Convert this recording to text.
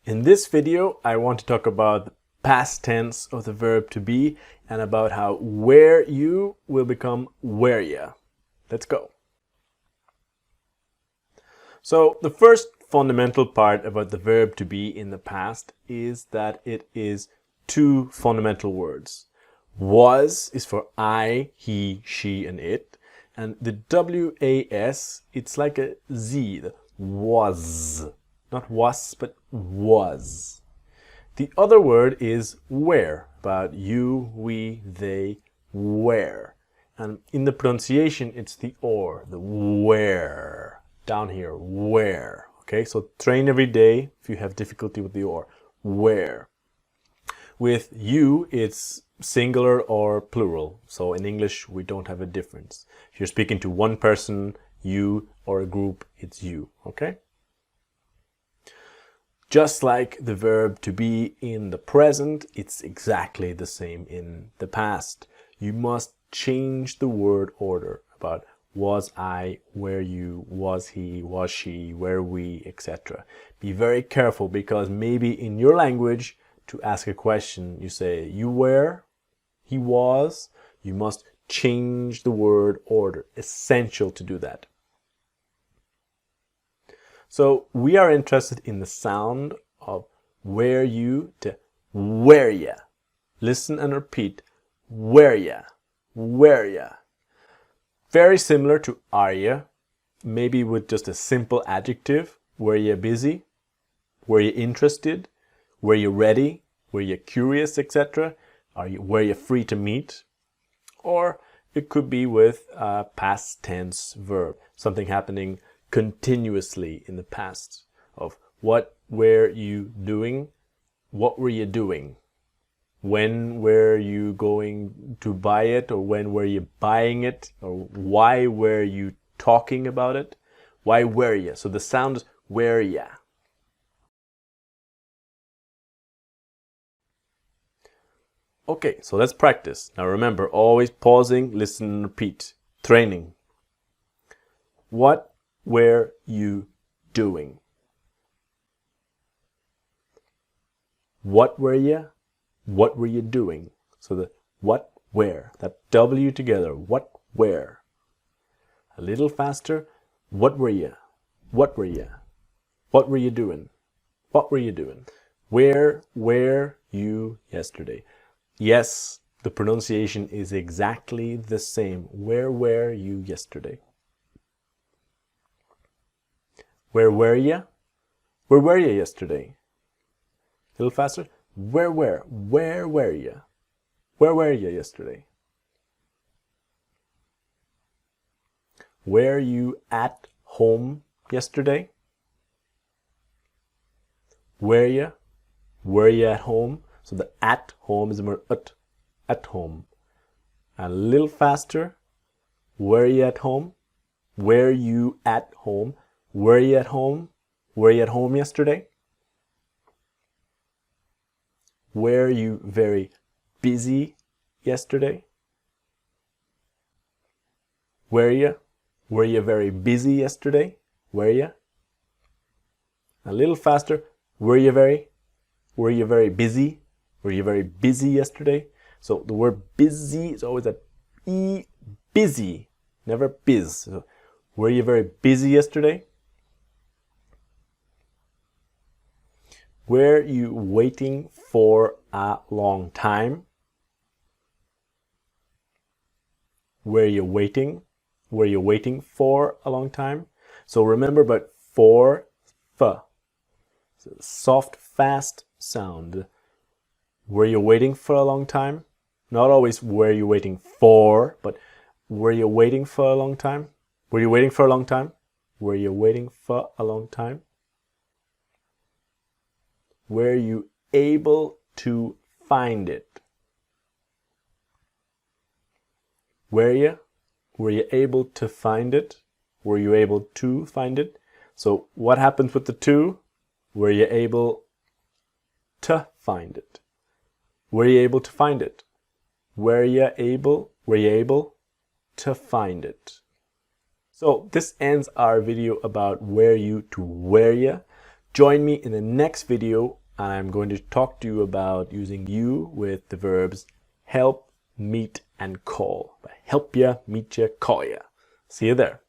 In this video, I want to talk about the past tense of the verb to be and about how were you will become were ya. Let's go. So the first fundamental part about the verb to be in the past is that it is two fundamental words. Was is for I, he, she, and it. And the W-A-S, it's like a Z, the was. Not was, but was. The other word is where, about you, we, they, where. And in the pronunciation, it's the or, the where. Down here, where. Okay, so train every day if you have difficulty with the or. Where. With you, it's singular or plural. So in English, we don't have a difference. If you're speaking to one person, you, or a group, it's you. Okay? Just like the verb to be in the present, it's exactly the same in the past. You must change the word order about was I, were you, was he, was she, were we, etc. Be very careful because maybe in your language, to ask a question, you say you were, he was. You must change the word order. Essential to do that. So we are interested in the sound of were you to were ya. Listen and repeat. Were ya, were ya. Very similar to are ya, maybe with just a simple adjective. Were you busy? Were you interested? Were you ready? Were you curious, etc.? Were you free to meet? Or it could be with a past tense verb, something happening continuously in the past of what were you doing? What were you doing? When were you going to buy it? Or when were you buying it? Or why were you talking about it? Why were you? So the sound is were ya. Okay, so let's practice. Now remember, always pausing, listen and repeat. Training. What were you doing? What were you? What were you doing? So the what, where, that W together. What, where. A little faster. What were you? What were you? What were you doing? What were you doing? Where were you yesterday? Yes, the pronunciation is exactly the same. Where were you yesterday? Where were you? Where were you yesterday? A little faster. Where were you? Where were you yesterday? Were you at home yesterday? Were you? Were you at home? So the at home is more at home. A little faster. Were you at home? Were you at home? Were you at home? Were you at home yesterday? Were you very busy yesterday? Were you? Were you very busy yesterday? Were you? A little faster. Were you very busy? Were you very busy yesterday? So the word busy is always a E, busy, never biz. So, were you very busy yesterday? Were you waiting for a long time? Were you waiting? Were you waiting for a long time? So remember, but for, f. So soft, fast sound. Were you waiting for a long time? Not always were you waiting for, but were you waiting for a long time? Were you waiting for a long time? Were you waiting for a long time? Were you able to find it? Were you? Were you able to find it? Were you able to find it? So what happens with the to? Were you able to find it? Were you able to find it? Were you able to find it? So this ends our video about were you to were ya. Join me in the next video. I'm going to talk to you about using you with the verbs help, meet, and call. Help ya, meet ya, call ya. See you there.